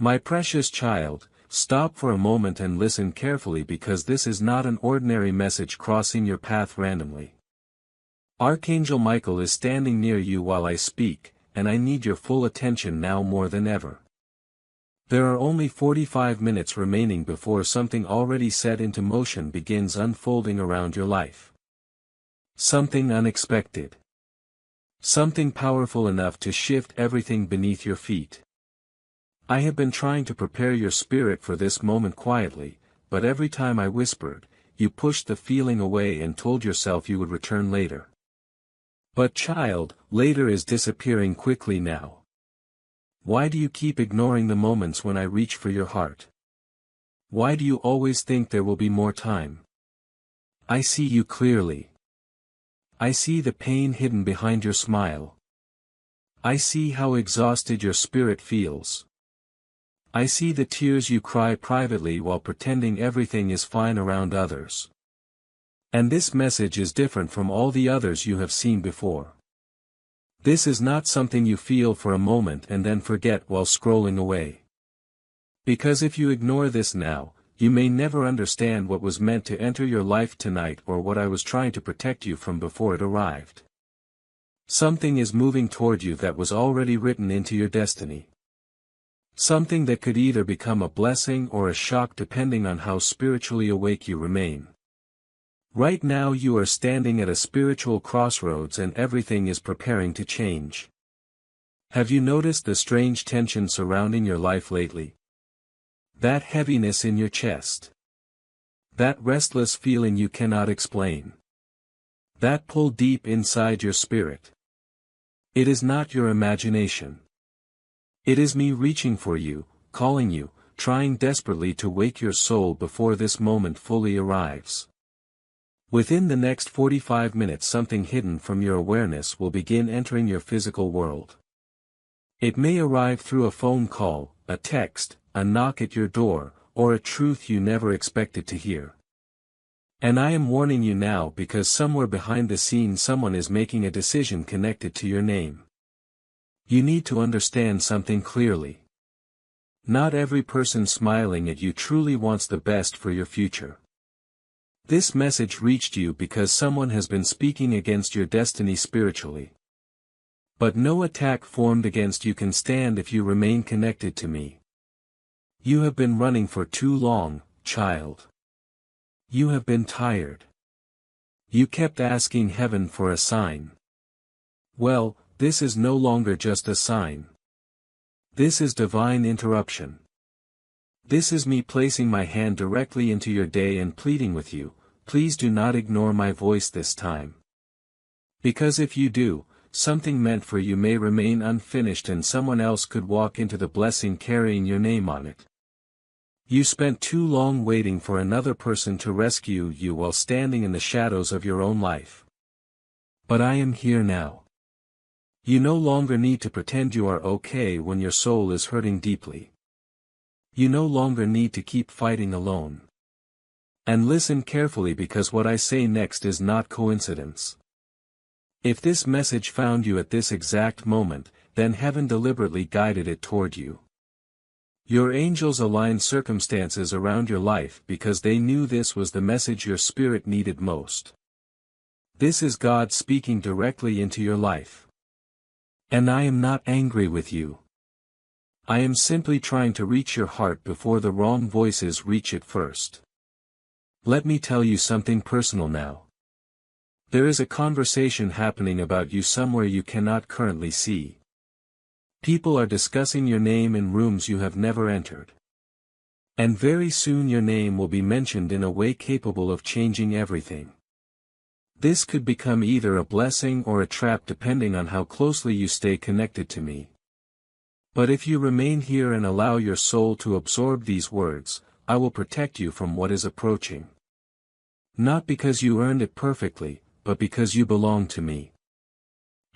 My precious child, stop for a moment and listen carefully because this is not an ordinary message crossing your path randomly. Archangel Michael is standing near you while I speak, and I need your full attention now more than ever. There are only 45 minutes remaining before something already set into motion begins unfolding around your life. Something unexpected. Something powerful enough to shift everything beneath your feet. I have been trying to prepare your spirit for this moment quietly, but every time I whispered, you pushed the feeling away and told yourself you would return later. But child, later is disappearing quickly now. Why do you keep ignoring the moments when I reach for your heart? Why do you always think there will be more time? I see you clearly. I see the pain hidden behind your smile. I see how exhausted your spirit feels. I see the tears you cry privately while pretending everything is fine around others. And this message is different from all the others you have seen before. This is not something you feel for a moment and then forget while scrolling away. Because if you ignore this now, you may never understand what was meant to enter your life tonight or what I was trying to protect you from before it arrived. Something is moving toward you that was already written into your destiny. Something that could either become a blessing or a shock depending on how spiritually awake you remain. Right now you are standing at a spiritual crossroads and everything is preparing to change. Have you noticed the strange tension surrounding your life lately? That heaviness in your chest. That restless feeling you cannot explain. That pull deep inside your spirit. It is not your imagination. It is me reaching for you, calling you, trying desperately to wake your soul before this moment fully arrives. Within the next 45 minutes something hidden from your awareness will begin entering your physical world. It may arrive through a phone call, a text, a knock at your door, or a truth you never expected to hear. And I am warning you now because somewhere behind the scenes someone is making a decision connected to your name. You need to understand something clearly. Not every person smiling at you truly wants the best for your future. This message reached you because someone has been speaking against your destiny spiritually. But no attack formed against you can stand if you remain connected to me. You have been running for too long, child. You have been tired. You kept asking heaven for a sign. Well, this is no longer just a sign. This is divine interruption. This is me placing my hand directly into your day and pleading with you, please do not ignore my voice this time. Because if you do, something meant for you may remain unfinished and someone else could walk into the blessing carrying your name on it. You spent too long waiting for another person to rescue you while standing in the shadows of your own life. But I am here now. You no longer need to pretend you are okay when your soul is hurting deeply. You no longer need to keep fighting alone. And listen carefully because what I say next is not coincidence. If this message found you at this exact moment, then heaven deliberately guided it toward you. Your angels aligned circumstances around your life because they knew this was the message your spirit needed most. This is God speaking directly into your life. And I am not angry with you. I am simply trying to reach your heart before the wrong voices reach it first. Let me tell you something personal now. There is a conversation happening about you somewhere you cannot currently see. People are discussing your name in rooms you have never entered. And very soon your name will be mentioned in a way capable of changing everything. This could become either a blessing or a trap depending on how closely you stay connected to me. But if you remain here and allow your soul to absorb these words, I will protect you from what is approaching. Not because you earned it perfectly, but because you belong to me.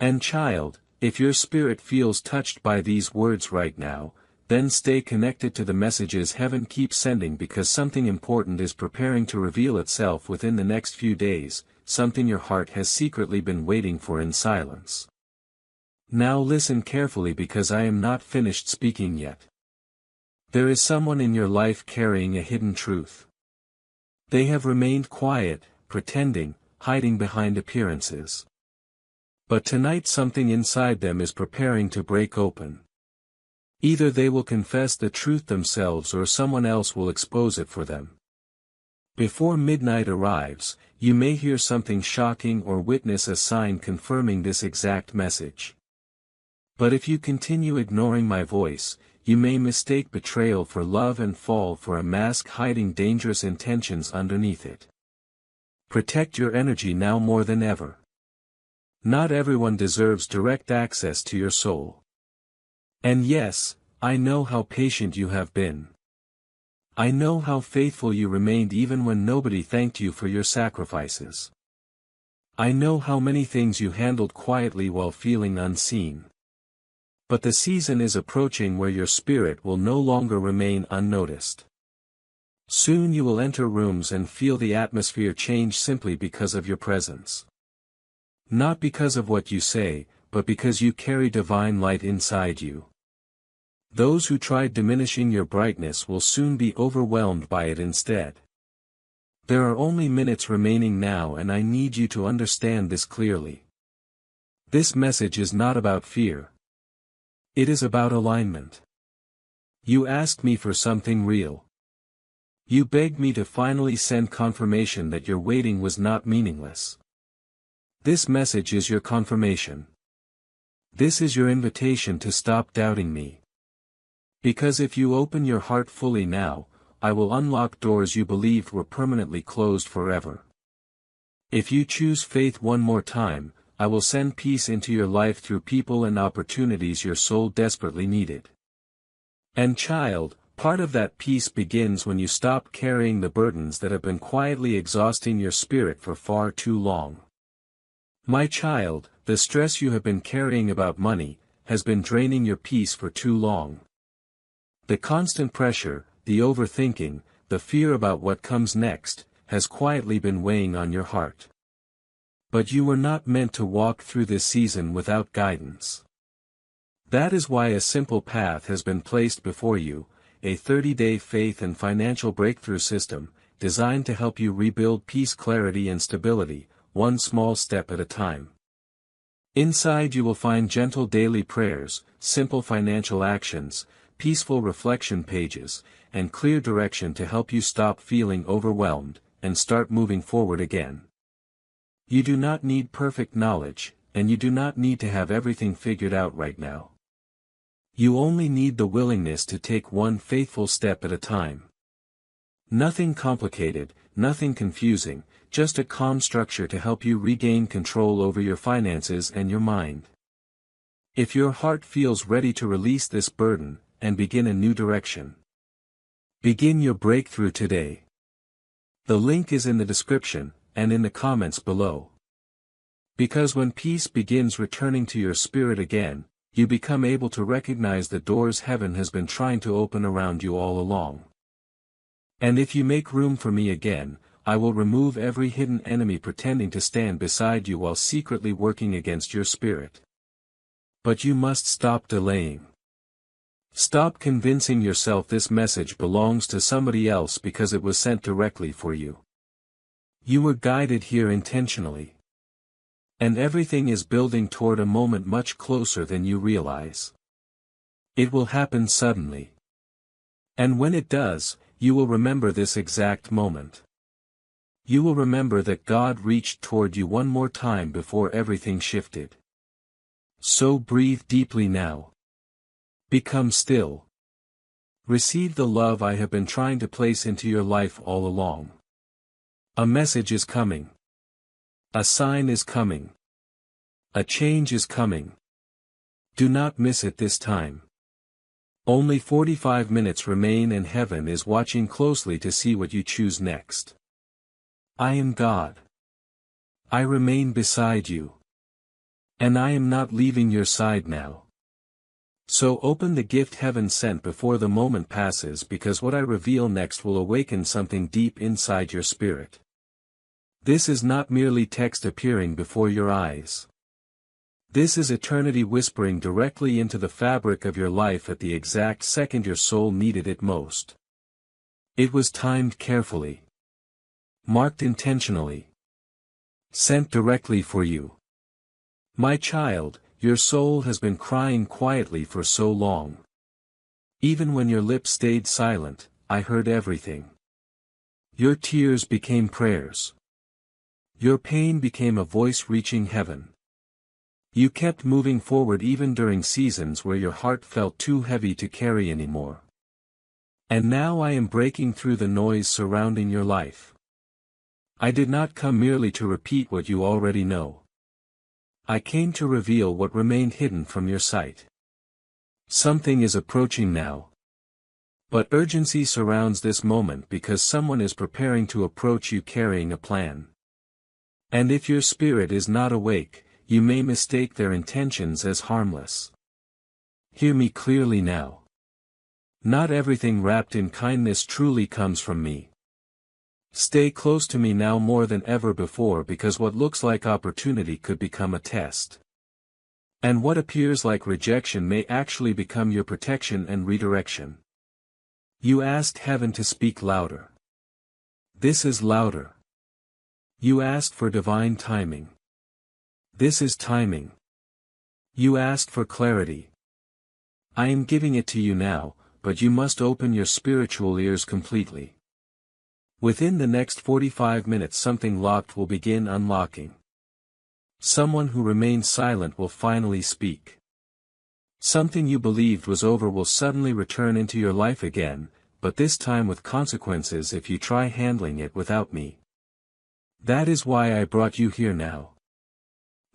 And child, if your spirit feels touched by these words right now, then stay connected to the messages heaven keeps sending because something important is preparing to reveal itself within the next few days, something your heart has secretly been waiting for in silence. Now listen carefully because I am not finished speaking yet. There is someone in your life carrying a hidden truth. They have remained quiet, pretending, hiding behind appearances. But tonight something inside them is preparing to break open. Either they will confess the truth themselves or someone else will expose it for them. Before midnight arrives, you may hear something shocking or witness a sign confirming this exact message. But if you continue ignoring my voice, you may mistake betrayal for love and fall for a mask hiding dangerous intentions underneath it. Protect your energy now more than ever. Not everyone deserves direct access to your soul. And yes, I know how patient you have been. I know how faithful you remained even when nobody thanked you for your sacrifices. I know how many things you handled quietly while feeling unseen. But the season is approaching where your spirit will no longer remain unnoticed. Soon you will enter rooms and feel the atmosphere change simply because of your presence. Not because of what you say, but because you carry divine light inside you. Those who tried diminishing your brightness will soon be overwhelmed by it instead. There are only minutes remaining now, and I need you to understand this clearly. This message is not about fear. It is about alignment. You asked me for something real. You begged me to finally send confirmation that your waiting was not meaningless. This message is your confirmation. This is your invitation to stop doubting me. Because if you open your heart fully now, I will unlock doors you believed were permanently closed forever. If you choose faith one more time, I will send peace into your life through people and opportunities your soul desperately needed. And child, part of that peace begins when you stop carrying the burdens that have been quietly exhausting your spirit for far too long. My child, the stress you have been carrying about money, has been draining your peace for too long. The constant pressure, the overthinking, the fear about what comes next, has quietly been weighing on your heart. But you were not meant to walk through this season without guidance. That is why a simple path has been placed before you, a 30-day faith and financial breakthrough system, designed to help you rebuild peace, clarity and stability, one small step at a time. Inside you will find gentle daily prayers, simple financial actions, peaceful reflection pages, and clear direction to help you stop feeling overwhelmed, and start moving forward again. You do not need perfect knowledge, and you do not need to have everything figured out right now. You only need the willingness to take one faithful step at a time. Nothing complicated, nothing confusing, just a calm structure to help you regain control over your finances and your mind. If your heart feels ready to release this burden, and begin a new direction, begin your breakthrough today. The link is in the description, and in the comments below. Because when peace begins returning to your spirit again, you become able to recognize the doors heaven has been trying to open around you all along. And if you make room for me again, I will remove every hidden enemy pretending to stand beside you while secretly working against your spirit. But you must stop delaying. Stop convincing yourself this message belongs to somebody else because it was sent directly for you. You were guided here intentionally. And everything is building toward a moment much closer than you realize. It will happen suddenly. And when it does, you will remember this exact moment. You will remember that God reached toward you one more time before everything shifted. So breathe deeply now. Become still. Receive the love I have been trying to place into your life all along. A message is coming. A sign is coming. A change is coming. Do not miss it this time. Only 45 minutes remain and heaven is watching closely to see what you choose next. I am God. I remain beside you. And I am not leaving your side now. So open the gift heaven sent before the moment passes, because what I reveal next will awaken something deep inside your spirit. This is not merely text appearing before your eyes. This is eternity whispering directly into the fabric of your life at the exact second your soul needed it most. It was timed carefully. Marked intentionally. Sent directly for you. My child, your soul has been crying quietly for so long. Even when your lips stayed silent, I heard everything. Your tears became prayers. Your pain became a voice reaching heaven. You kept moving forward even during seasons where your heart felt too heavy to carry anymore. And now I am breaking through the noise surrounding your life. I did not come merely to repeat what you already know. I came to reveal what remained hidden from your sight. Something is approaching now. But urgency surrounds this moment because someone is preparing to approach you carrying a plan. And if your spirit is not awake, you may mistake their intentions as harmless. Hear me clearly now. Not everything wrapped in kindness truly comes from me. Stay close to me now more than ever before because what looks like opportunity could become a test. And what appears like rejection may actually become your protection and redirection. You asked heaven to speak louder. This is louder. You asked for divine timing. This is timing. You asked for clarity. I am giving it to you now, but you must open your spiritual ears completely. Within the next 45 minutes something locked will begin unlocking. Someone who remained silent will finally speak. Something you believed was over will suddenly return into your life again, but this time with consequences if you try handling it without me. That is why I brought you here now.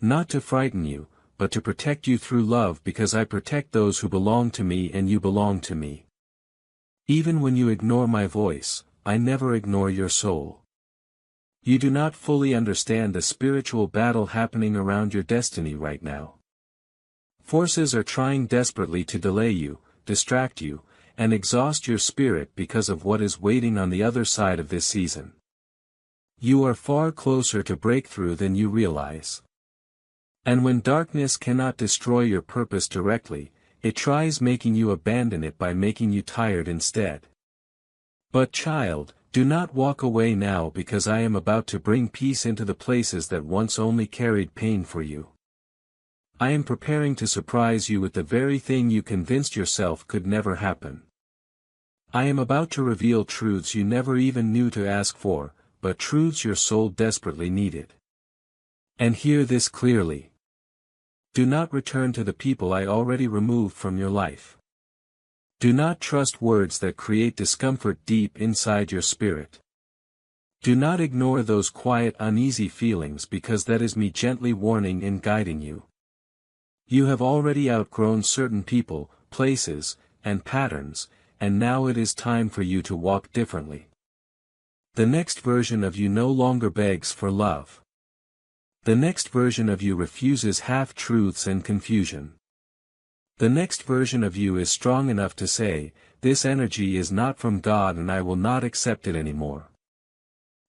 Not to frighten you, but to protect you through love because I protect those who belong to me and you belong to me. Even when you ignore my voice, I never ignore your soul. You do not fully understand the spiritual battle happening around your destiny right now. Forces are trying desperately to delay you, distract you, and exhaust your spirit because of what is waiting on the other side of this season. You are far closer to breakthrough than you realize. And when darkness cannot destroy your purpose directly, it tries making you abandon it by making you tired instead. But child, do not walk away now because I am about to bring peace into the places that once only carried pain for you. I am preparing to surprise you with the very thing you convinced yourself could never happen. I am about to reveal truths you never even knew to ask for, but truths your soul desperately needed. And hear this clearly. Do not return to the people I already removed from your life. Do not trust words that create discomfort deep inside your spirit. Do not ignore those quiet uneasy feelings because that is me gently warning and guiding you. You have already outgrown certain people, places, and patterns, and now it is time for you to walk differently. The next version of you no longer begs for love. The next version of you refuses half-truths and confusion. The next version of you is strong enough to say, this energy is not from God and I will not accept it anymore.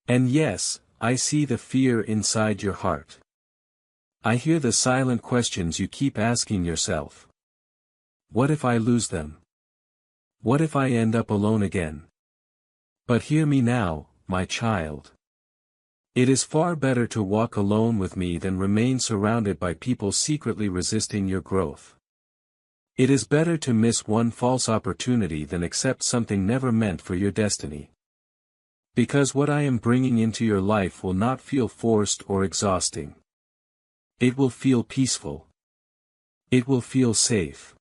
And yes, I see the fear inside your heart. I hear the silent questions you keep asking yourself. What if I lose them? What if I end up alone again? But hear me now, my child. It is far better to walk alone with me than remain surrounded by people secretly resisting your growth. It is better to miss one false opportunity than accept something never meant for your destiny. Because what I am bringing into your life will not feel forced or exhausting. It will feel peaceful. It will feel safe.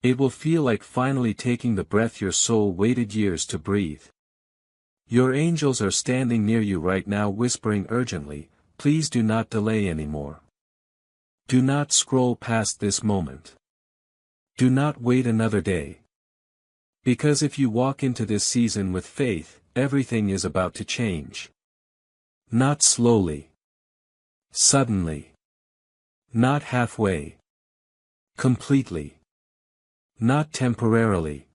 It will feel like finally taking the breath your soul waited years to breathe. Your angels are standing near you right now whispering urgently, please do not delay anymore. Do not scroll past this moment. Do not wait another day. Because if you walk into this season with faith, everything is about to change. Not slowly. Suddenly. Not halfway. Completely. Not temporarily.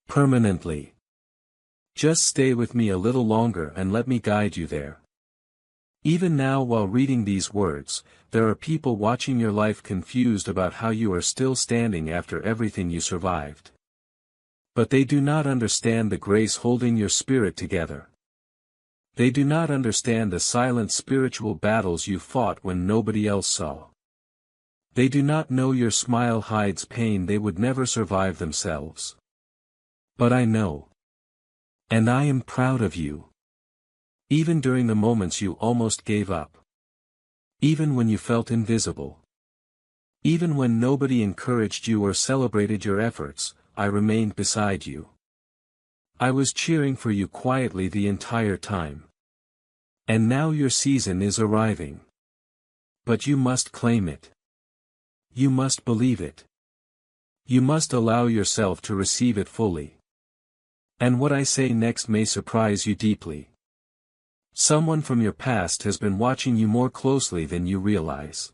Permanently. Just stay with me a little longer and let me guide you there. Even now while reading these words, there are people watching your life confused about how you are still standing after everything you survived. But they do not understand the grace holding your spirit together. They do not understand the silent spiritual battles you fought when nobody else saw. They do not know your smile hides pain they would never survive themselves. But I know. And I am proud of you. Even during the moments you almost gave up. Even when you felt invisible. Even when nobody encouraged you or celebrated your efforts, I remained beside you. I was cheering for you quietly the entire time. And now your season is arriving. But you must claim it. You must believe it. You must allow yourself to receive it fully. And what I say next may surprise you deeply. Someone from your past has been watching you more closely than you realize.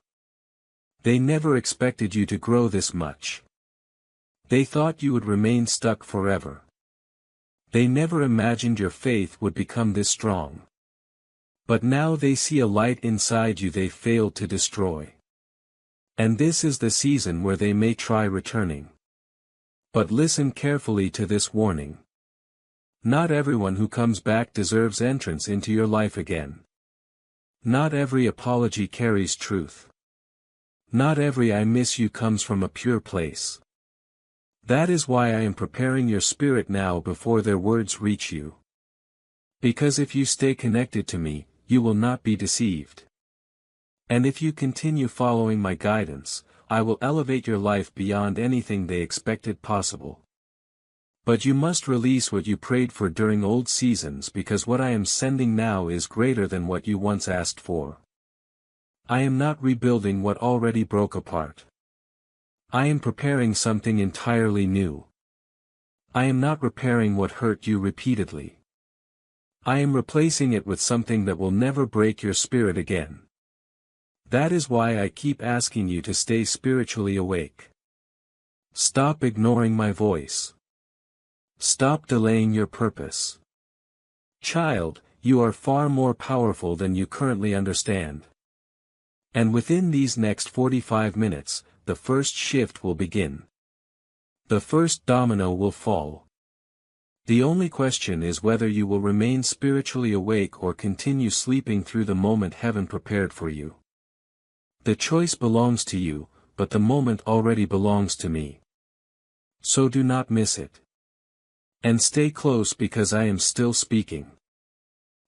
They never expected you to grow this much. They thought you would remain stuck forever. They never imagined your faith would become this strong. But now they see a light inside you they failed to destroy. And this is the season where they may try returning. But listen carefully to this warning. Not everyone who comes back deserves entrance into your life again. Not every apology carries truth. Not every I miss you comes from a pure place. That is why I am preparing your spirit now before their words reach you. Because if you stay connected to me, you will not be deceived. And if you continue following my guidance, I will elevate your life beyond anything they expected possible. But you must release what you prayed for during old seasons because what I am sending now is greater than what you once asked for. I am not rebuilding what already broke apart. I am preparing something entirely new. I am not repairing what hurt you repeatedly. I am replacing it with something that will never break your spirit again. That is why I keep asking you to stay spiritually awake. Stop ignoring my voice. Stop delaying your purpose. Child, you are far more powerful than you currently understand. And within these next 45 minutes, the first shift will begin. The first domino will fall. The only question is whether you will remain spiritually awake or continue sleeping through the moment heaven prepared for you. The choice belongs to you, but the moment already belongs to me. So do not miss it. And stay close because I am still speaking.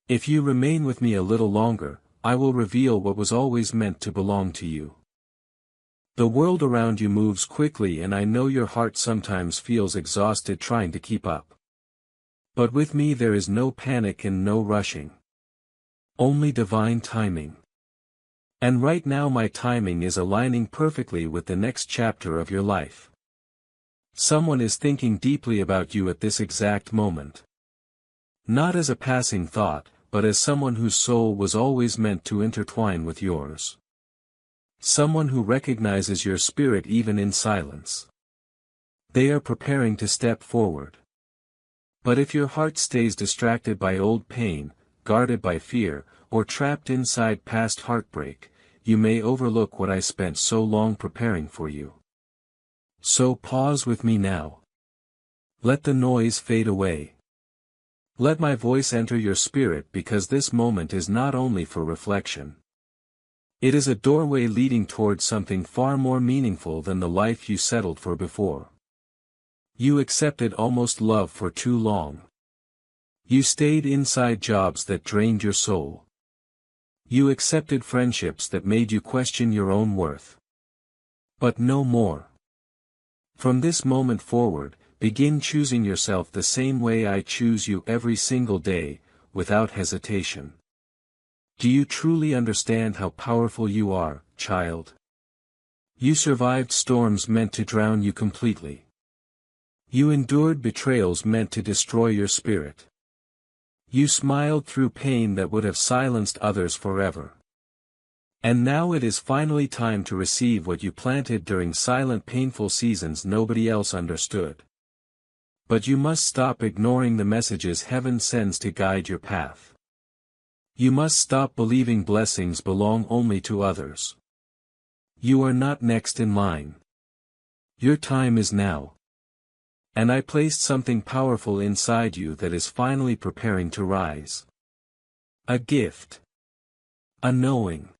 If you remain with me a little longer, I will reveal what was always meant to belong to you. The world around you moves quickly and I know your heart sometimes feels exhausted trying to keep up. But with me there is no panic and no rushing. Only divine timing. And right now my timing is aligning perfectly with the next chapter of your life. Someone is thinking deeply about you at this exact moment. Not as a passing thought, but as someone whose soul was always meant to intertwine with yours. Someone who recognizes your spirit even in silence. They are preparing to step forward. But if your heart stays distracted by old pain, guarded by fear, or trapped inside past heartbreak, you may overlook what I spent so long preparing for you. So pause with me now. Let the noise fade away. Let my voice enter your spirit because this moment is not only for reflection. It is a doorway leading towards something far more meaningful than the life you settled for before. You accepted almost love for too long. You stayed inside jobs that drained your soul. You accepted friendships that made you question your own worth. But no more. From this moment forward, begin choosing yourself the same way I choose you every single day, without hesitation. Do you truly understand how powerful you are, child? You survived storms meant to drown you completely. You endured betrayals meant to destroy your spirit. You smiled through pain that would have silenced others forever. And now it is finally time to receive what you planted during silent painful seasons nobody else understood. But you must stop ignoring the messages heaven sends to guide your path. You must stop believing blessings belong only to others. You are not next in line. Your time is now. And I placed something powerful inside you that is finally preparing to rise. A gift. A knowing.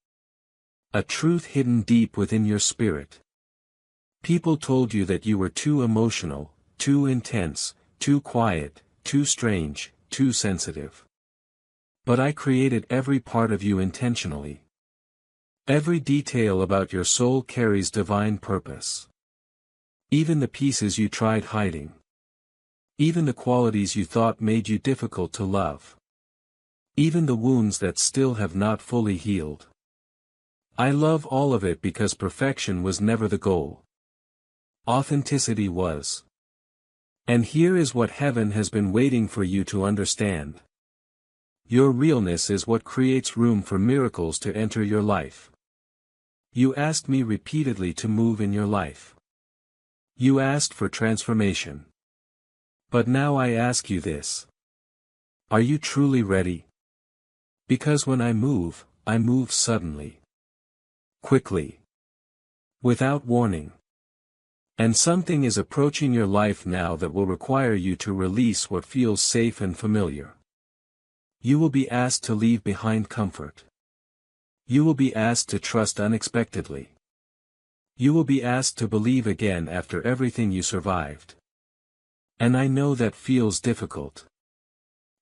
A truth hidden deep within your spirit. People told you that you were too emotional, too intense, too quiet, too strange, too sensitive. But I created every part of you intentionally. Every detail about your soul carries divine purpose. Even the pieces you tried hiding. Even the qualities you thought made you difficult to love. Even the wounds that still have not fully healed. I love all of it because perfection was never the goal. Authenticity was. And here is what heaven has been waiting for you to understand. Your realness is what creates room for miracles to enter your life. You asked me repeatedly to move in your life. You asked for transformation. But now I ask you this. Are you truly ready? Because when I move suddenly. Quickly. Without warning. And something is approaching your life now that will require you to release what feels safe and familiar. You will be asked to leave behind comfort. You will be asked to trust unexpectedly. You will be asked to believe again after everything you survived. And I know that feels difficult.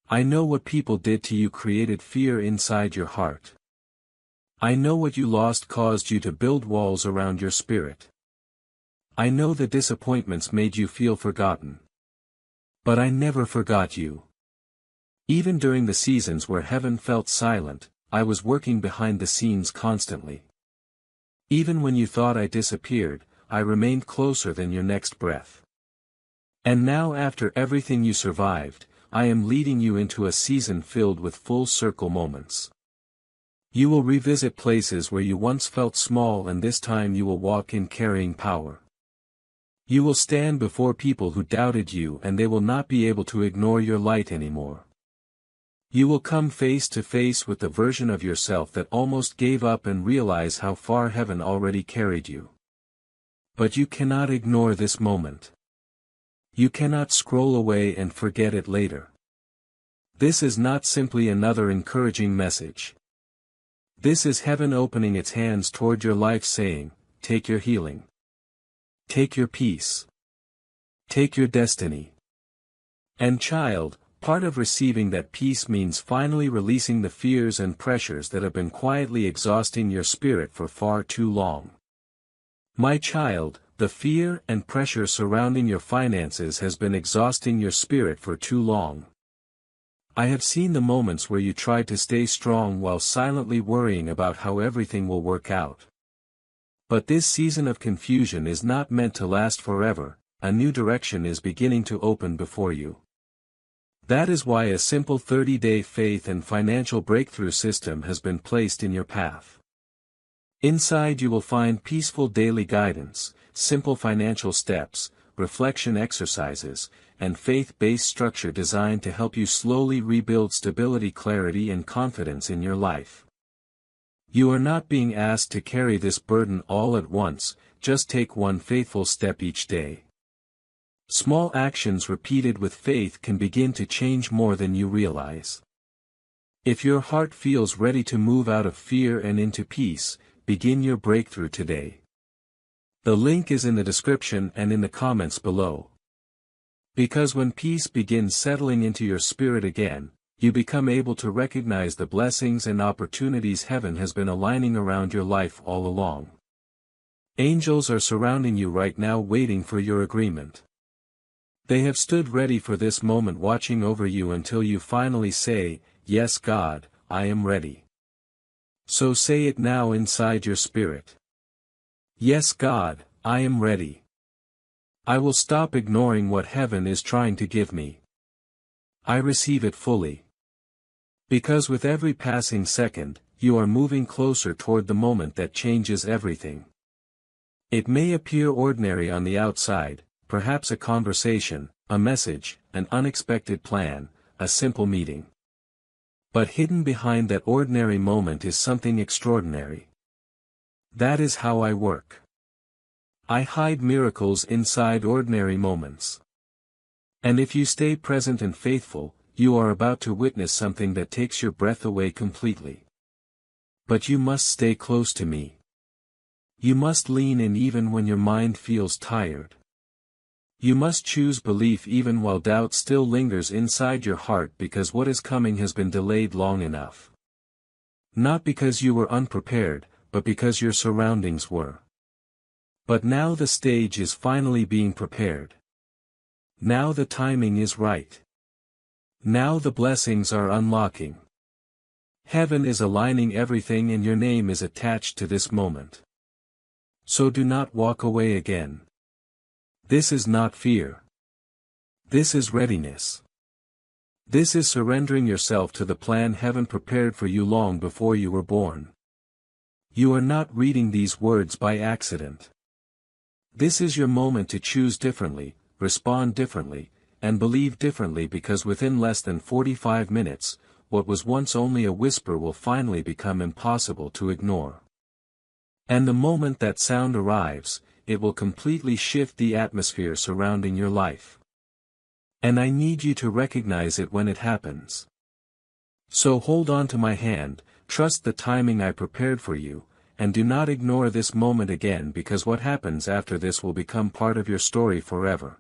I know what people did to you created fear inside your heart. I know what you lost caused you to build walls around your spirit. I know the disappointments made you feel forgotten. But I never forgot you. Even during the seasons where heaven felt silent, I was working behind the scenes constantly. Even when you thought I disappeared, I remained closer than your next breath. And now after everything you survived, I am leading you into a season filled with full circle moments. You will revisit places where you once felt small, and this time you will walk in carrying power. You will stand before people who doubted you, and they will not be able to ignore your light anymore. You will come face to face with the version of yourself that almost gave up and realize how far heaven already carried you. But you cannot ignore this moment. You cannot scroll away and forget it later. This is not simply another encouraging message. This is heaven opening its hands toward your life, saying, take your healing. Take your peace. Take your destiny. And child, part of receiving that peace means finally releasing the fears and pressures that have been quietly exhausting your spirit for far too long. My child, the fear and pressure surrounding your finances has been exhausting your spirit for too long. I have seen the moments where you tried to stay strong while silently worrying about how everything will work out. But this season of confusion is not meant to last forever. A new direction is beginning to open before you. That is why a simple 30-day faith and financial breakthrough system has been placed in your path. Inside you will find peaceful daily guidance, simple financial steps, reflection exercises, and faith-based structure designed to help you slowly rebuild stability, clarity, and confidence in your life. You are not being asked to carry this burden all at once, just take one faithful step each day. Small actions repeated with faith can begin to change more than you realize. If your heart feels ready to move out of fear and into peace, begin your breakthrough today. The link is in the description and in the comments below. Because when peace begins settling into your spirit again, you become able to recognize the blessings and opportunities heaven has been aligning around your life all along. Angels are surrounding you right now, waiting for your agreement. They have stood ready for this moment, watching over you until you finally say, "Yes, God, I am ready." So say it now inside your spirit. Yes, God, I am ready. I will stop ignoring what heaven is trying to give me. I receive it fully. Because with every passing second, you are moving closer toward the moment that changes everything. It may appear ordinary on the outside, perhaps a conversation, a message, an unexpected plan, a simple meeting. But hidden behind that ordinary moment is something extraordinary. That is how I work. I hide miracles inside ordinary moments. And if you stay present and faithful, you are about to witness something that takes your breath away completely. But you must stay close to me. You must lean in even when your mind feels tired. You must choose belief even while doubt still lingers inside your heart, because what is coming has been delayed long enough. Not because you were unprepared, but because your surroundings were. But now the stage is finally being prepared. Now the timing is right. Now the blessings are unlocking. Heaven is aligning everything, and your name is attached to this moment. So do not walk away again. This is not fear. This is readiness. This is surrendering yourself to the plan heaven prepared for you long before you were born. You are not reading these words by accident. This is your moment to choose differently, respond differently, and believe differently, because within less than 45 minutes, what was once only a whisper will finally become impossible to ignore. And the moment that sound arrives, it will completely shift the atmosphere surrounding your life. And I need you to recognize it when it happens. So hold on to my hand, trust the timing I prepared for you, and do not ignore this moment again, because what happens after this will become part of your story forever.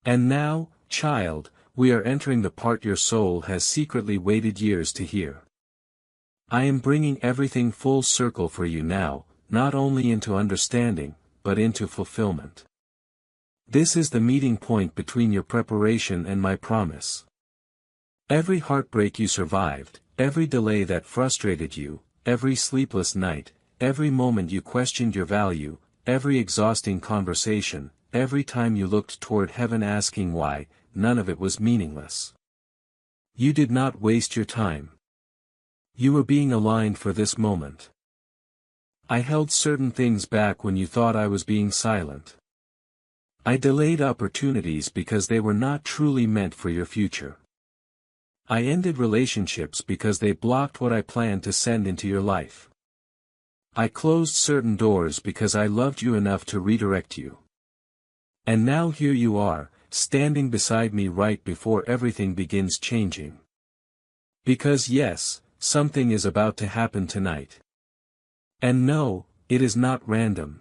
And now, child, we are entering the part your soul has secretly waited years to hear. I am bringing everything full circle for you now, not only into understanding, but into fulfillment. This is the meeting point between your preparation and my promise. Every heartbreak you survived, every delay that frustrated you, every sleepless night, every moment you questioned your value, every exhausting conversation, every time you looked toward heaven asking why, none of it was meaningless. You did not waste your time. You were being aligned for this moment. I held certain things back when you thought I was being silent. I delayed opportunities because they were not truly meant for your future. I ended relationships because they blocked what I planned to send into your life. I closed certain doors because I loved you enough to redirect you. And now here you are, standing beside me right before everything begins changing. Because yes, something is about to happen tonight. And no, it is not random.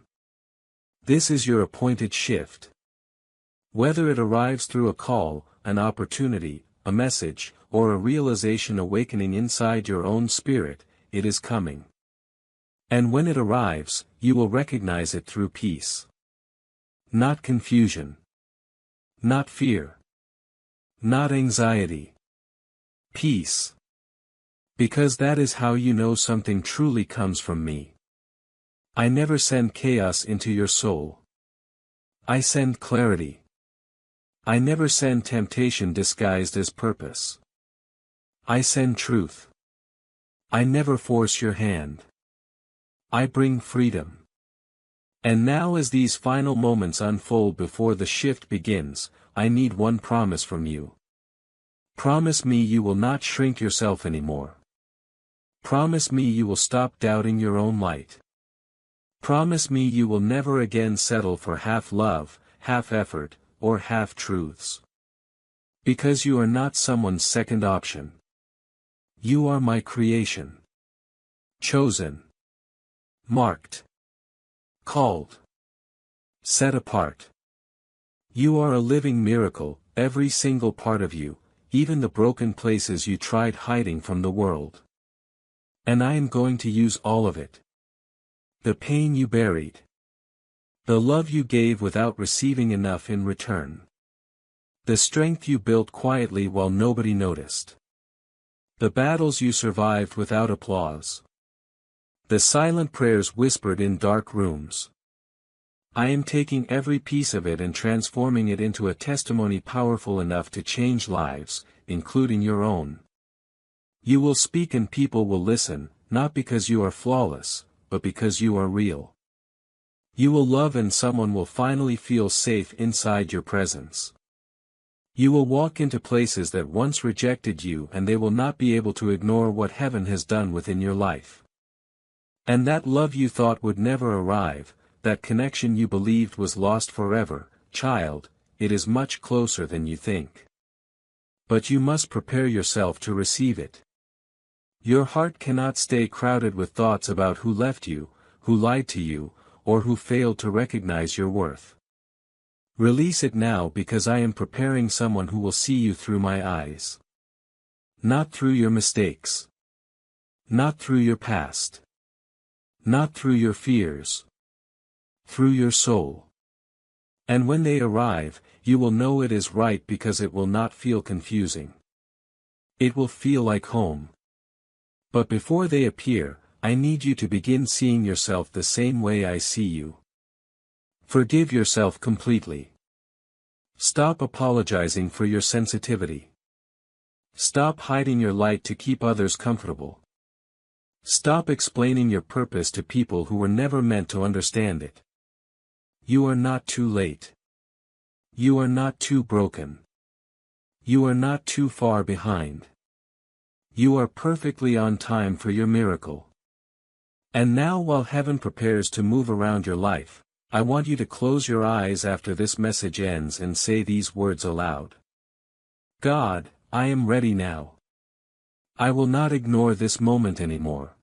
This is your appointed shift. Whether it arrives through a call, an opportunity, a message, or a realization awakening inside your own spirit, it is coming. And when it arrives, you will recognize it through peace. Not confusion. Not fear. Not anxiety. Peace. Because that is how you know something truly comes from me. I never send chaos into your soul. I send clarity. I never send temptation disguised as purpose. I send truth. I never force your hand. I bring freedom. And now, as these final moments unfold before the shift begins, I need one promise from you. Promise me you will not shrink yourself anymore. Promise me you will stop doubting your own light. Promise me you will never again settle for half love, half effort, or half truths. Because you are not someone's second option. You are my creation. Chosen. Marked. Called. Set apart. You are a living miracle, every single part of you, even the broken places you tried hiding from the world. And I am going to use all of it. The pain you buried. The love you gave without receiving enough in return. The strength you built quietly while nobody noticed. The battles you survived without applause. The silent prayers whispered in dark rooms. I am taking every piece of it and transforming it into a testimony powerful enough to change lives, including your own. You will speak and people will listen, not because you are flawless, but because you are real. You will love and someone will finally feel safe inside your presence. You will walk into places that once rejected you and they will not be able to ignore what heaven has done within your life. And that love you thought would never arrive, that connection you believed was lost forever, child, it is much closer than you think. But you must prepare yourself to receive it. Your heart cannot stay crowded with thoughts about who left you, who lied to you, or who failed to recognize your worth. Release it now because I am preparing someone who will see you through my eyes. Not through your mistakes. Not through your past. Not through your fears. Through your soul. And when they arrive, you will know it is right because it will not feel confusing. It will feel like home. But before they appear, I need you to begin seeing yourself the same way I see you. Forgive yourself completely. Stop apologizing for your sensitivity. Stop hiding your light to keep others comfortable. Stop explaining your purpose to people who were never meant to understand it. You are not too late. You are not too broken. You are not too far behind. You are perfectly on time for your miracle. And now while heaven prepares to move around your life, I want you to close your eyes after this message ends and say these words aloud. God, I am ready now. I will not ignore this moment anymore.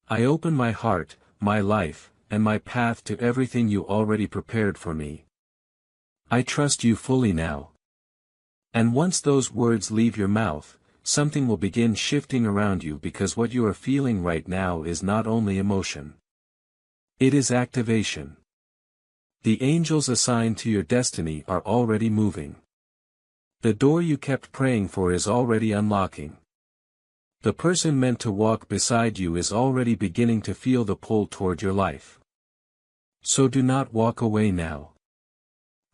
I open my heart, my life, and my path to everything you already prepared for me. I trust you fully now. And once those words leave your mouth, something will begin shifting around you because what you are feeling right now is not only emotion. It is activation. The angels assigned to your destiny are already moving. The door you kept praying for is already unlocking. The person meant to walk beside you is already beginning to feel the pull toward your life. So do not walk away now.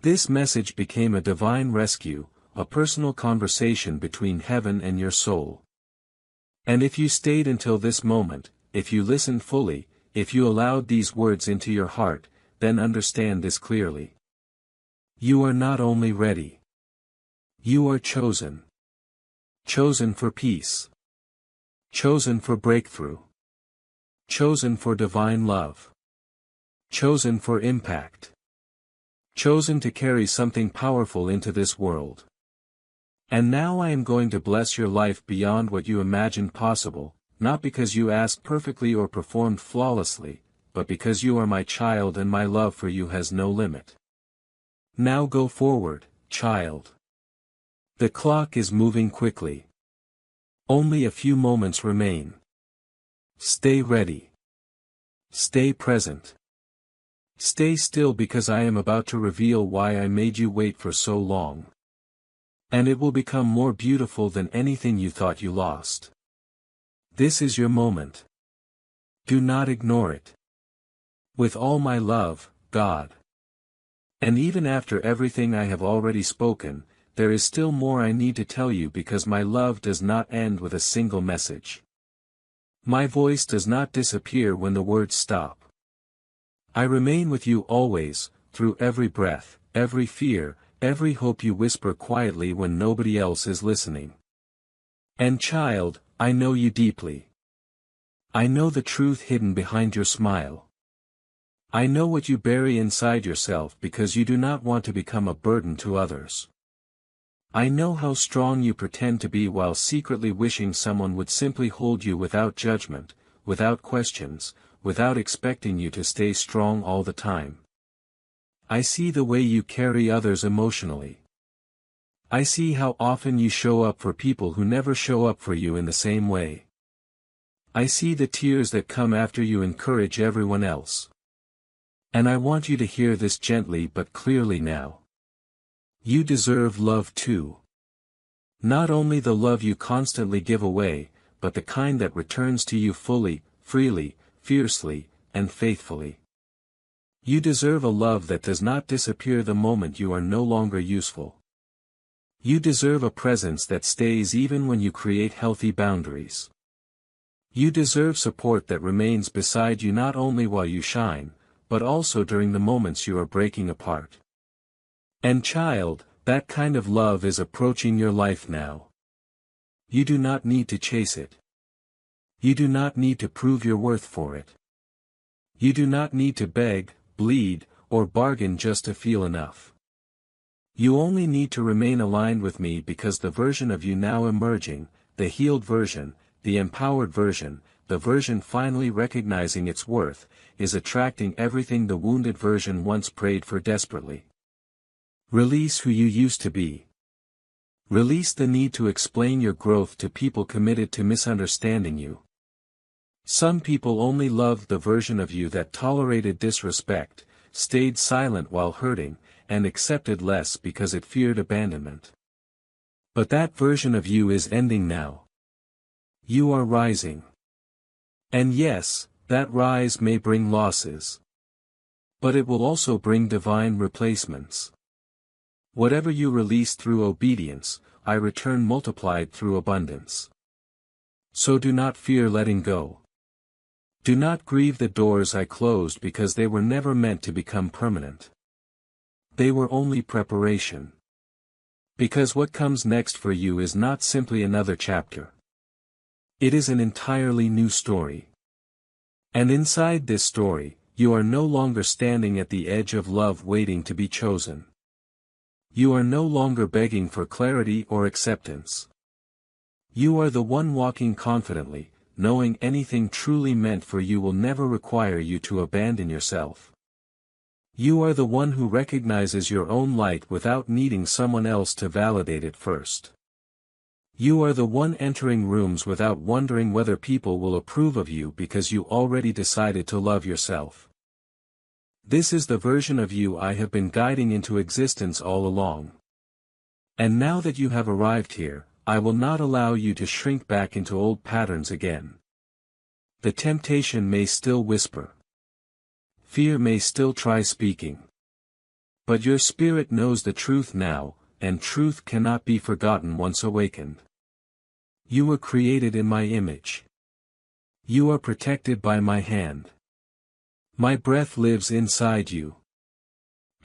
This message became a divine rescue, a personal conversation between heaven and your soul. And if you stayed until this moment, if you listened fully, if you allowed these words into your heart, then understand this clearly. You are not only ready. You are chosen. Chosen for peace. Chosen for breakthrough. Chosen for divine love. Chosen for impact. Chosen to carry something powerful into this world. And now I am going to bless your life beyond what you imagined possible, not because you asked perfectly or performed flawlessly, but because you are my child and my love for you has no limit. Now go forward, child. The clock is moving quickly. Only a few moments remain. Stay ready. Stay present. Stay still because I am about to reveal why I made you wait for so long. And it will become more beautiful than anything you thought you lost. This is your moment. Do not ignore it. With all my love, God. And even after everything I have already spoken, there is still more I need to tell you because my love does not end with a single message. My voice does not disappear when the words stop. I remain with you always, through every breath, every fear, every hope you whisper quietly when nobody else is listening. And child, I know you deeply. I know the truth hidden behind your smile. I know what you bury inside yourself because you do not want to become a burden to others. I know how strong you pretend to be while secretly wishing someone would simply hold you without judgment, without questions, without expecting you to stay strong all the time. I see the way you carry others emotionally. I see how often you show up for people who never show up for you in the same way. I see the tears that come after you encourage everyone else. And I want you to hear this gently but clearly now. You deserve love too. Not only the love you constantly give away, but the kind that returns to you fully, freely, fiercely, and faithfully. You deserve a love that does not disappear the moment you are no longer useful. You deserve a presence that stays even when you create healthy boundaries. You deserve support that remains beside you not only while you shine, but also during the moments you are breaking apart. And child, That kind of love is approaching your life now. You do not need to chase it. You do not need to prove your worth for it. You do not need to beg, bleed, or bargain just to feel enough. You only need to remain aligned with me because the version of you now emerging, the healed version, the empowered version, the version finally recognizing its worth, is attracting everything the wounded version once prayed for desperately. Release who you used to be. Release the need to explain your growth to people committed to misunderstanding you. Some people only loved the version of you that tolerated disrespect, stayed silent while hurting, and accepted less because it feared abandonment. But that version of you is ending now. You are rising. And yes, that rise may bring losses. But it will also bring divine replacements. Whatever you release through obedience, I return multiplied through abundance. So do not fear letting go. Do not grieve the doors I closed because they were never meant to become permanent. They were only preparation. Because what comes next for you is not simply another chapter. It is an entirely new story. And inside this story, you are no longer standing at the edge of love waiting to be chosen. You are no longer begging for clarity or acceptance. You are the one walking confidently, knowing anything truly meant for you will never require you to abandon yourself. You are the one who recognizes your own light without needing someone else to validate it first. You are the one entering rooms without wondering whether people will approve of you because you already decided to love yourself. This is the version of you I have been guiding into existence all along. And now that you have arrived here, I will not allow you to shrink back into old patterns again. The temptation may still whisper. Fear may still try speaking. But your spirit knows the truth now, and truth cannot be forgotten once awakened. You were created in my image. You are protected by my hand. My breath lives inside you.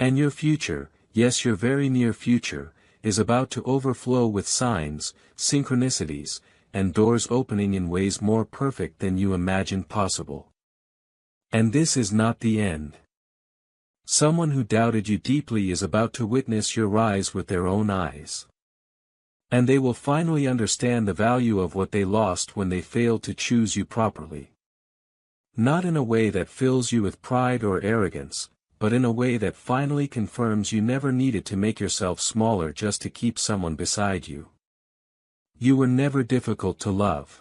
And your future, yes, your very near future, is about to overflow with signs, synchronicities, and doors opening in ways more perfect than you imagined possible. And this is not the end. Someone who doubted you deeply is about to witness your rise with their own eyes. And they will finally understand the value of what they lost when they failed to choose you properly. Not in a way that fills you with pride or arrogance, but in a way that finally confirms you never needed to make yourself smaller just to keep someone beside you. You were never difficult to love.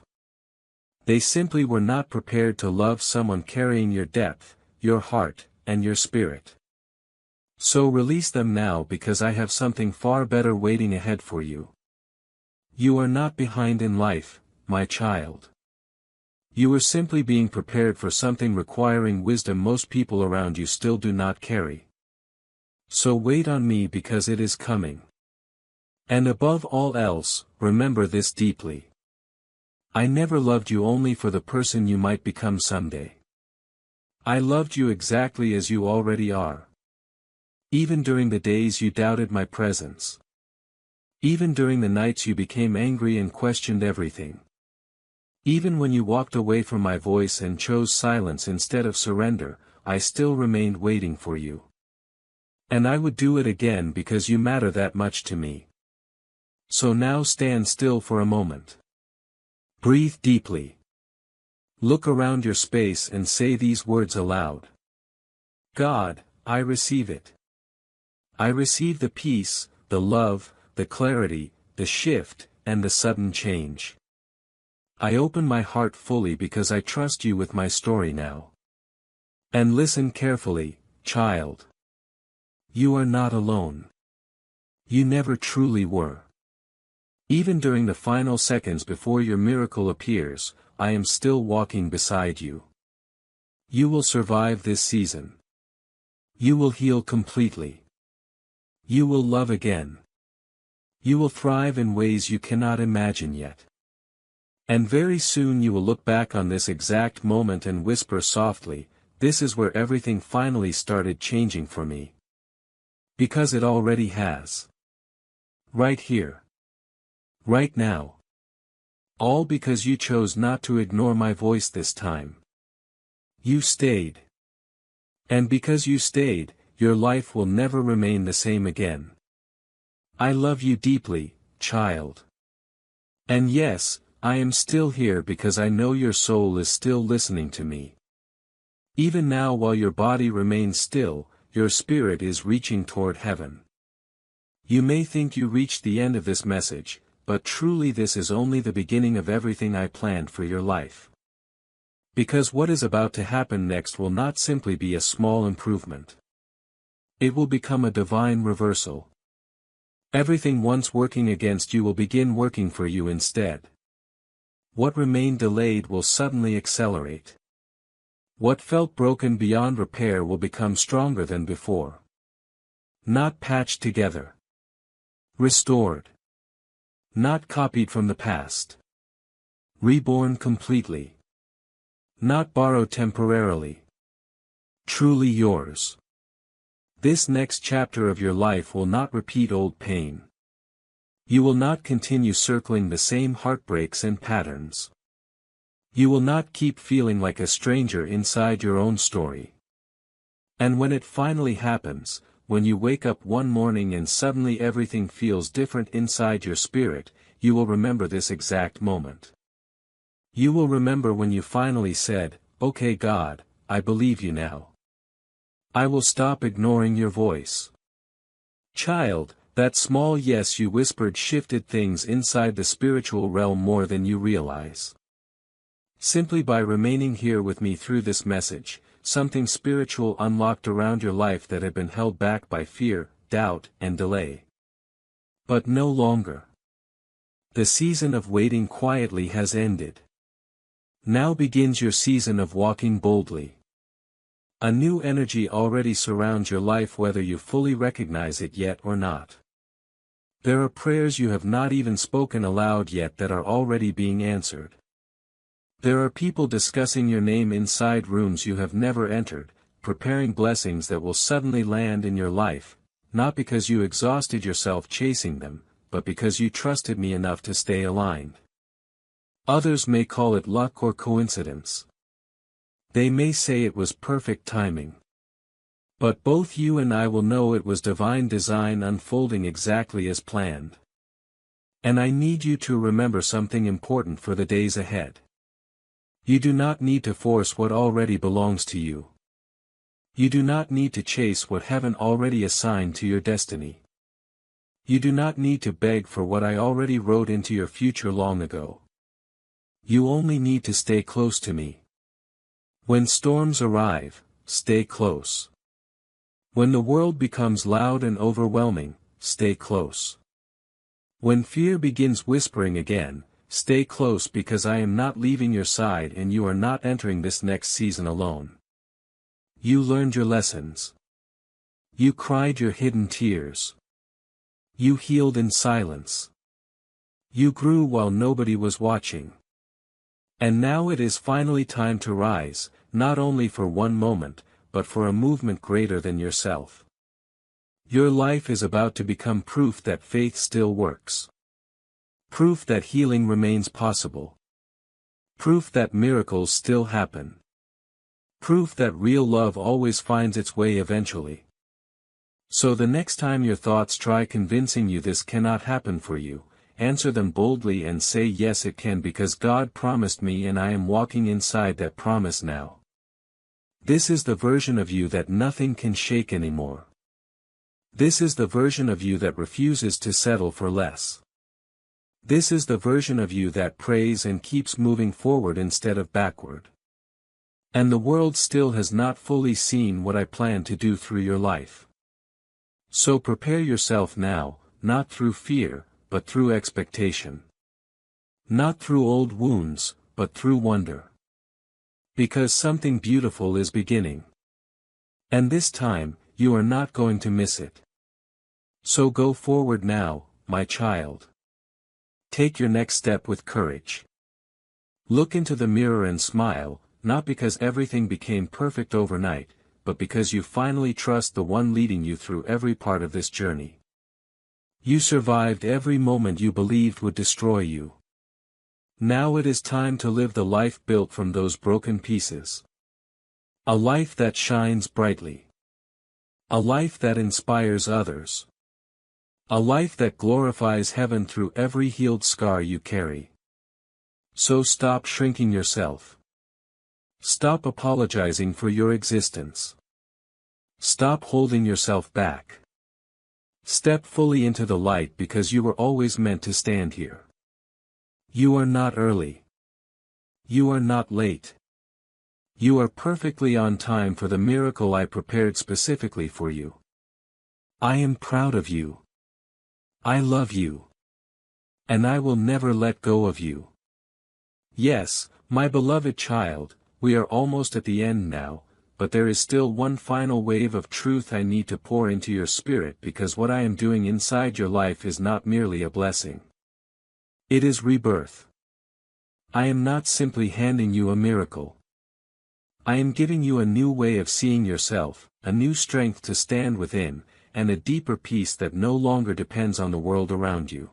They simply were not prepared to love someone carrying your depth, your heart, and your spirit. So release them now because I have something far better waiting ahead for you. You are not behind in life, my child. You are simply being prepared for something requiring wisdom most people around you still do not carry. So wait on me because it is coming. And above all else, remember this deeply. I never loved you only for the person you might become someday. I loved you exactly as you already are. Even during the days you doubted my presence. Even during the nights you became angry and questioned everything. Even when you walked away from my voice and chose silence instead of surrender, I still remained waiting for you. And I would do it again because you matter that much to me. So now stand still for a moment. Breathe deeply. Look around your space and say these words aloud. God, I receive it. I receive the peace, the love, the clarity, the shift, and the sudden change. I open my heart fully because I trust you with my story now. And listen carefully, child. You are not alone. You never truly were. Even during the final seconds before your miracle appears, I am still walking beside you. You will survive this season. You will heal completely. You will love again. You will thrive in ways you cannot imagine yet. And very soon you will look back on this exact moment and whisper softly, this is where everything finally started changing for me. Because it already has. Right here. Right now. All because you chose not to ignore my voice this time. You stayed. And because you stayed, your life will never remain the same again. I love you deeply, child. And yes, I am still here because I know your soul is still listening to me. Even now while your body remains still, your spirit is reaching toward heaven. You may think you reached the end of this message, but truly this is only the beginning of everything I planned for your life. Because what is about to happen next will not simply be a small improvement. It will become a divine reversal. Everything once working against you will begin working for you instead. What remained delayed will suddenly accelerate. What felt broken beyond repair will become stronger than before. Not patched together. Restored. Not copied from the past. Reborn completely. Not borrowed temporarily. Truly yours. This next chapter of your life will not repeat old pain. You will not continue circling the same heartbreaks and patterns. You will not keep feeling like a stranger inside your own story. And when it finally happens, when you wake up one morning and suddenly everything feels different inside your spirit, you will remember this exact moment. You will remember when you finally said, "Okay God, I believe you now. I will stop ignoring your voice." Child, that small yes you whispered shifted things inside the spiritual realm more than you realize. Simply by remaining here with me through this message, something spiritual unlocked around your life that had been held back by fear, doubt, and delay. But no longer. The season of waiting quietly has ended. Now begins your season of walking boldly. A new energy already surrounds your life whether you fully recognize it yet or not. There are prayers you have not even spoken aloud yet that are already being answered. There are people discussing your name inside rooms you have never entered, preparing blessings that will suddenly land in your life, not because you exhausted yourself chasing them, but because you trusted me enough to stay aligned. Others may call it luck or coincidence. They may say it was perfect timing. But both you and I will know it was divine design unfolding exactly as planned. And I need you to remember something important for the days ahead. You do not need to force what already belongs to you. You do not need to chase what heaven already assigned to your destiny. You do not need to beg for what I already wrote into your future long ago. You only need to stay close to me. When storms arrive, stay close. When the world becomes loud and overwhelming, stay close. When fear begins whispering again, stay close because I am not leaving your side and you are not entering this next season alone. You learned your lessons. You cried your hidden tears. You healed in silence. You grew while nobody was watching. And now it is finally time to rise, not only for one moment, but for a movement greater than yourself. Your life is about to become proof that faith still works. Proof that healing remains possible. Proof that miracles still happen. Proof that real love always finds its way eventually. So the next time your thoughts try convincing you this cannot happen for you, answer them boldly and say yes it can because God promised me and I am walking inside that promise now. This is the version of you that nothing can shake anymore. This is the version of you that refuses to settle for less. This is the version of you that prays and keeps moving forward instead of backward. And the world still has not fully seen what I plan to do through your life. So prepare yourself now, not through fear, but through expectation. Not through old wounds, but through wonder. Because something beautiful is beginning. And this time, you are not going to miss it. So go forward now, my child. Take your next step with courage. Look into the mirror and smile, not because everything became perfect overnight, but because you finally trust the one leading you through every part of this journey. You survived every moment you believed would destroy you. Now it is time to live the life built from those broken pieces. A life that shines brightly. A life that inspires others. A life that glorifies heaven through every healed scar you carry. So stop shrinking yourself. Stop apologizing for your existence. Stop holding yourself back. Step fully into the light because you were always meant to stand here. You are not early. You are not late. You are perfectly on time for the miracle I prepared specifically for you. I am proud of you. I love you. And I will never let go of you. Yes, my beloved child, we are almost at the end now, but there is still one final wave of truth I need to pour into your spirit because what I am doing inside your life is not merely a blessing. It is rebirth. I am not simply handing you a miracle. I am giving you a new way of seeing yourself, a new strength to stand within, and a deeper peace that no longer depends on the world around you.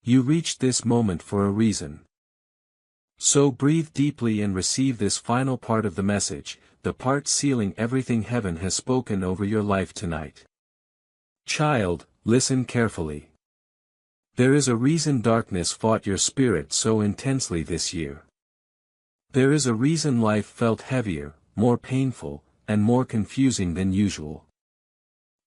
You reached this moment for a reason. So breathe deeply and receive this final part of the message, the part sealing everything heaven has spoken over your life tonight. Child, listen carefully. There is a reason darkness fought your spirit so intensely this year. There is a reason life felt heavier, more painful, and more confusing than usual.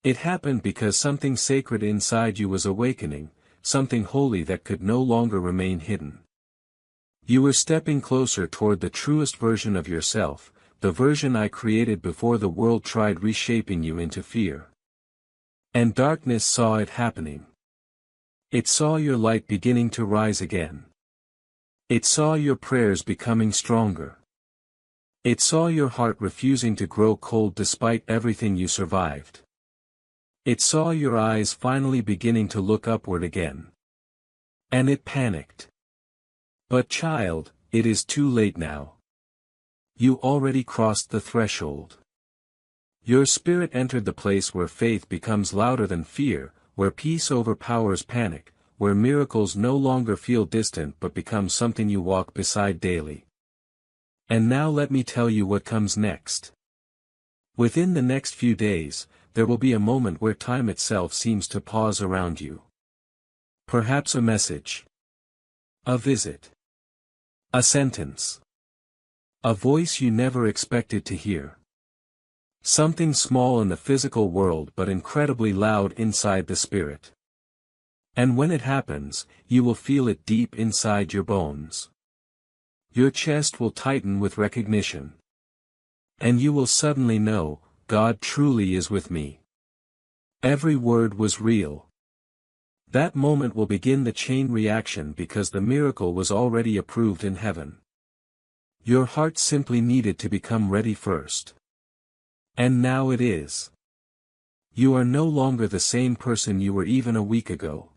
It happened because something sacred inside you was awakening, something holy that could no longer remain hidden. You were stepping closer toward the truest version of yourself, the version I created before the world tried reshaping you into fear. And darkness saw it happening. It saw your light beginning to rise again. It saw your prayers becoming stronger. It saw your heart refusing to grow cold despite everything you survived. It saw your eyes finally beginning to look upward again. And it panicked. But child, it is too late now. You already crossed the threshold. Your spirit entered the place where faith becomes louder than fear, where peace overpowers panic, where miracles no longer feel distant but become something you walk beside daily. And now let me tell you what comes next. Within the next few days, there will be a moment where time itself seems to pause around you. Perhaps a message. A visit. A sentence. A voice you never expected to hear. Something small in the physical world but incredibly loud inside the spirit. And when it happens, you will feel it deep inside your bones. Your chest will tighten with recognition. And you will suddenly know, God truly is with me. Every word was real. That moment will begin the chain reaction because the miracle was already approved in heaven. Your heart simply needed to become ready first. And now it is. You are no longer the same person you were even a week ago.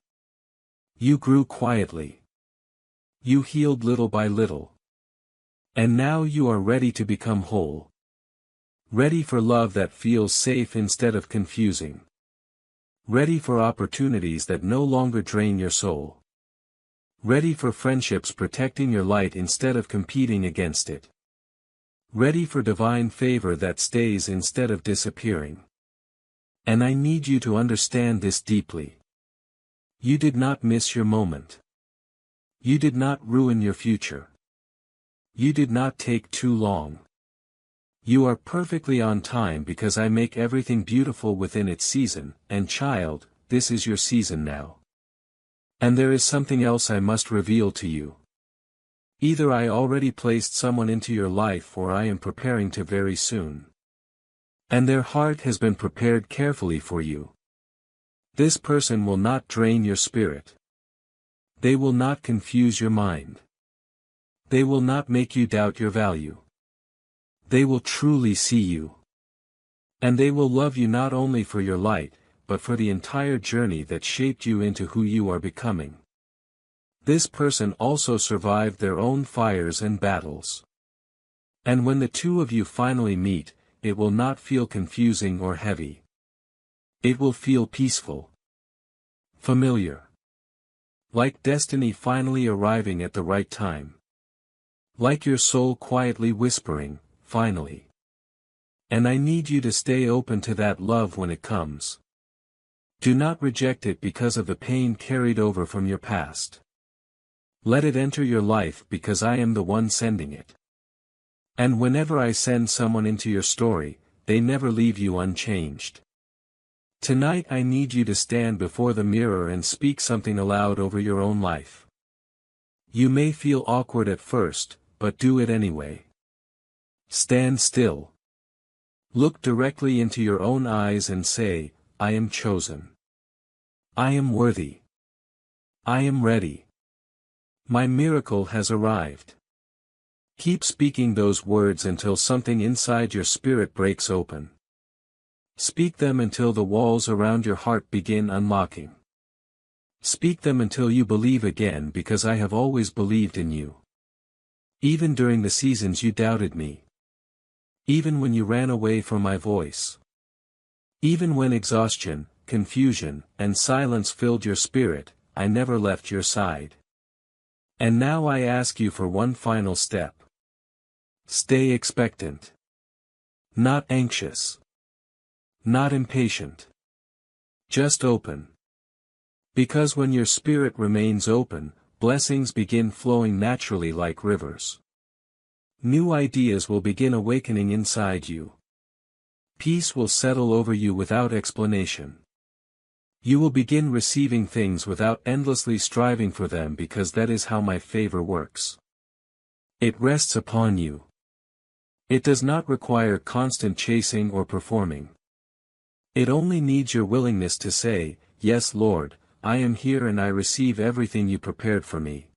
You grew quietly. You healed little by little. And now you are ready to become whole. Ready for love that feels safe instead of confusing. Ready for opportunities that no longer drain your soul. Ready for friendships protecting your light instead of competing against it. Ready for divine favor that stays instead of disappearing. And I need you to understand this deeply. You did not miss your moment. You did not ruin your future. You did not take too long. You are perfectly on time because I make everything beautiful within its season, and child, this is your season now. And there is something else I must reveal to you. Either I already placed someone into your life or I am preparing to very soon. And their heart has been prepared carefully for you. This person will not drain your spirit. They will not confuse your mind. They will not make you doubt your value. They will truly see you. And they will love you not only for your light, but for the entire journey that shaped you into who you are becoming. This person also survived their own fires and battles. And when the two of you finally meet, it will not feel confusing or heavy. It will feel peaceful. Familiar. Like destiny finally arriving at the right time. Like your soul quietly whispering, finally. And I need you to stay open to that love when it comes. Do not reject it because of the pain carried over from your past. Let it enter your life because I am the one sending it. And whenever I send someone into your story, they never leave you unchanged. Tonight I need you to stand before the mirror and speak something aloud over your own life. You may feel awkward at first, but do it anyway. Stand still. Look directly into your own eyes and say, I am chosen. I am worthy. I am ready. My miracle has arrived. Keep speaking those words until something inside your spirit breaks open. Speak them until the walls around your heart begin unlocking. Speak them until you believe again because I have always believed in you. Even during the seasons you doubted me. Even when you ran away from my voice. Even when exhaustion, confusion, and silence filled your spirit, I never left your side. And now I ask you for one final step. Stay expectant. Not anxious. Not impatient. Just open. Because when your spirit remains open, blessings begin flowing naturally like rivers. New ideas will begin awakening inside you. Peace will settle over you without explanation. You will begin receiving things without endlessly striving for them because that is how my favor works. It rests upon you. It does not require constant chasing or performing. It only needs your willingness to say, Yes, Lord, I am here and I receive everything you prepared for me.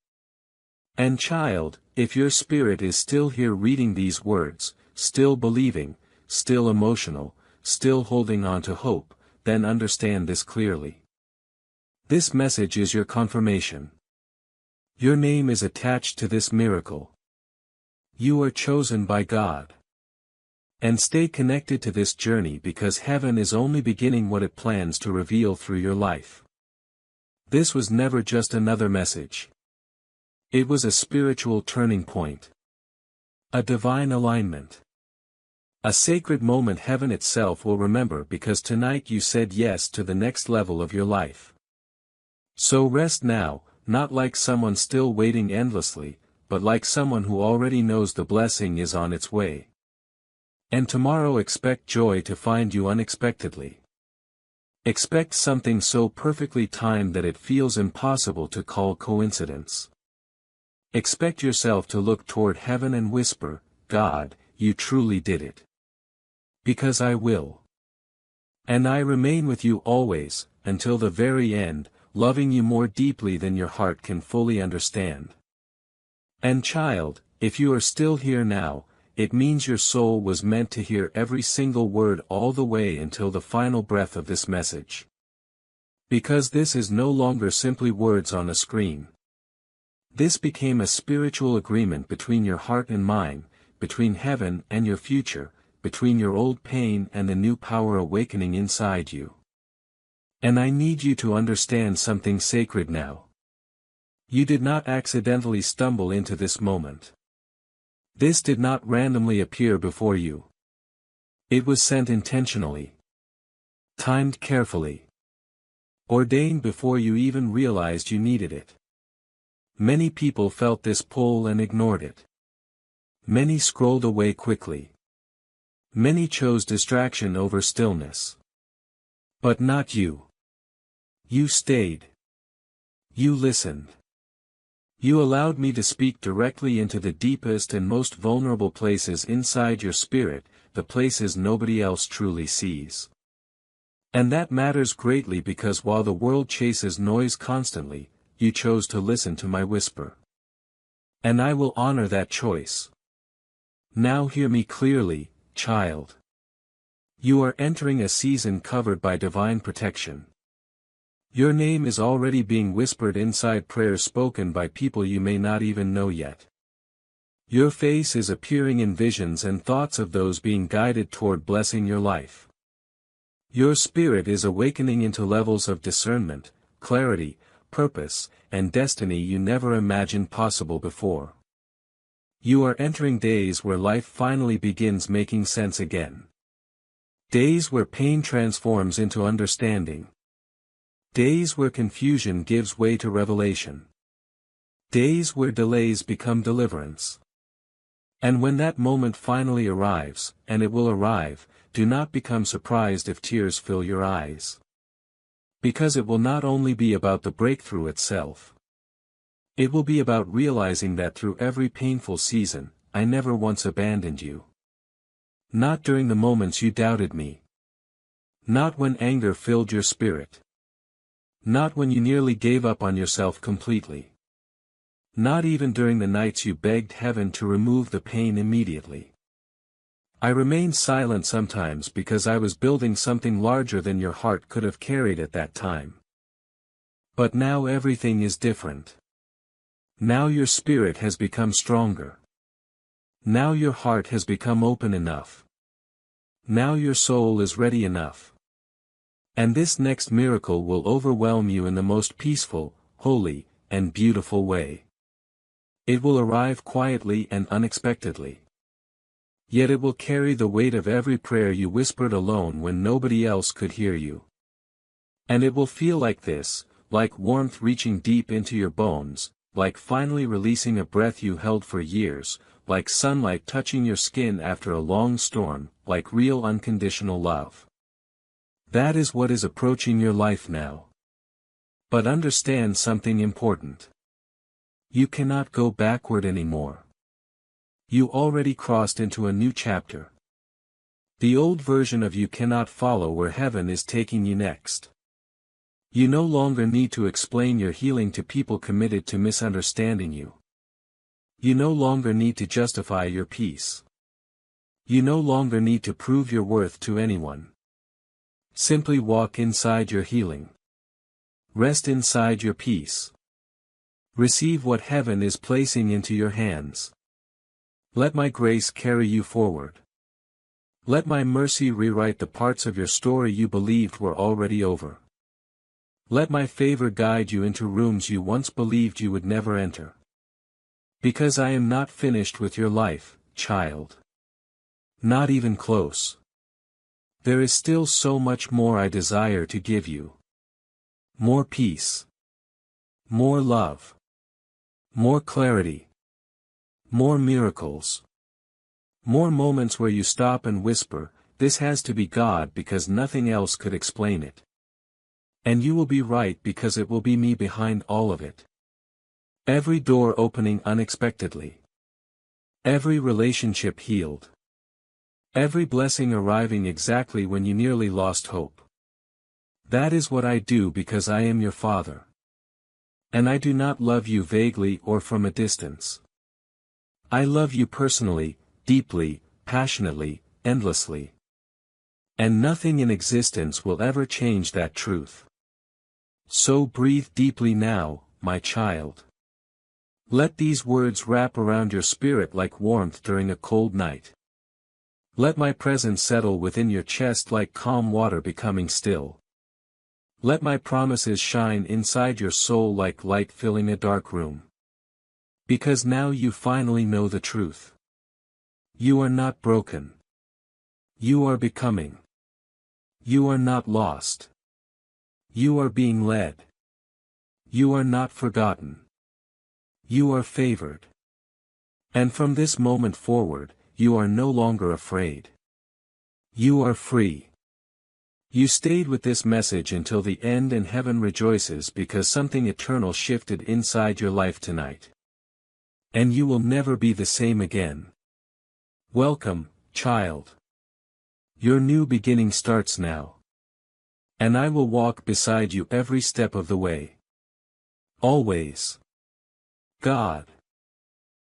And child, if your spirit is still here reading these words, still believing, still emotional, still holding on to hope, then understand this clearly. This message is your confirmation. Your name is attached to this miracle. You are chosen by God. And stay connected to this journey because heaven is only beginning what it plans to reveal through your life. This was never just another message. It was a spiritual turning point. A divine alignment. A sacred moment heaven itself will remember because tonight you said yes to the next level of your life. So rest now, not like someone still waiting endlessly, but like someone who already knows the blessing is on its way. And tomorrow expect joy to find you unexpectedly. Expect something so perfectly timed that it feels impossible to call coincidence. Expect yourself to look toward heaven and whisper, God, you truly did it. Because I will. And I remain with you always, until the very end, loving you more deeply than your heart can fully understand. And child, if you are still here now, it means your soul was meant to hear every single word all the way until the final breath of this message. Because this is no longer simply words on a screen. This became a spiritual agreement between your heart and mine, between heaven and your future, between your old pain and the new power awakening inside you. And I need you to understand something sacred now. You did not accidentally stumble into this moment. This did not randomly appear before you. It was sent intentionally. Timed carefully. Ordained before you even realized you needed it. Many people felt this pull and ignored it. Many scrolled away quickly. Many chose distraction over stillness. But not you. You stayed. You listened. You allowed me to speak directly into the deepest and most vulnerable places inside your spirit, the places nobody else truly sees. And that matters greatly because while the world chases noise constantly, you chose to listen to my whisper. And I will honor that choice. Now hear me clearly, child. You are entering a season covered by divine protection. Your name is already being whispered inside prayers spoken by people you may not even know yet. Your face is appearing in visions and thoughts of those being guided toward blessing your life. Your spirit is awakening into levels of discernment, clarity, purpose, and destiny you never imagined possible before. You are entering days where life finally begins making sense again. Days where pain transforms into understanding. Days where confusion gives way to revelation. Days where delays become deliverance. And when that moment finally arrives, and it will arrive, do not become surprised if tears fill your eyes. Because it will not only be about the breakthrough itself. It will be about realizing that through every painful season, I never once abandoned you. Not during the moments you doubted me. Not when anger filled your spirit. Not when you nearly gave up on yourself completely. Not even during the nights you begged heaven to remove the pain immediately. I remained silent sometimes because I was building something larger than your heart could have carried at that time. But now everything is different. Now your spirit has become stronger. Now your heart has become open enough. Now your soul is ready enough. And this next miracle will overwhelm you in the most peaceful, holy, and beautiful way. It will arrive quietly and unexpectedly. Yet it will carry the weight of every prayer you whispered alone when nobody else could hear you. And it will feel like this, like warmth reaching deep into your bones, like finally releasing a breath you held for years, like sunlight touching your skin after a long storm, like real unconditional love. That is what is approaching your life now. But understand something important. You cannot go backward anymore. You already crossed into a new chapter. The old version of you cannot follow where heaven is taking you next. You no longer need to explain your healing to people committed to misunderstanding you. You no longer need to justify your peace. You no longer need to prove your worth to anyone. Simply walk inside your healing. Rest inside your peace. Receive what heaven is placing into your hands. Let my grace carry you forward. Let my mercy rewrite the parts of your story you believed were already over. Let my favor guide you into rooms you once believed you would never enter. Because I am not finished with your life, child. Not even close. There is still so much more I desire to give you. More peace. More love. More clarity. More miracles. More moments where you stop and whisper, "This has to be God," because nothing else could explain it. And you will be right because it will be me behind all of it. Every door opening unexpectedly. Every relationship healed. Every blessing arriving exactly when you nearly lost hope. That is what I do because I am your Father. And I do not love you vaguely or from a distance. I love you personally, deeply, passionately, endlessly. And nothing in existence will ever change that truth. So breathe deeply now, my child. Let these words wrap around your spirit like warmth during a cold night. Let my presence settle within your chest like calm water becoming still. Let my promises shine inside your soul like light filling a dark room. Because now you finally know the truth. You are not broken. You are becoming. You are not lost. You are being led. You are not forgotten. You are favored. And from this moment forward, you are no longer afraid. You are free. You stayed with this message until the end and heaven rejoices because something eternal shifted inside your life tonight. And you will never be the same again. Welcome, child. Your new beginning starts now. And I will walk beside you every step of the way. Always. God.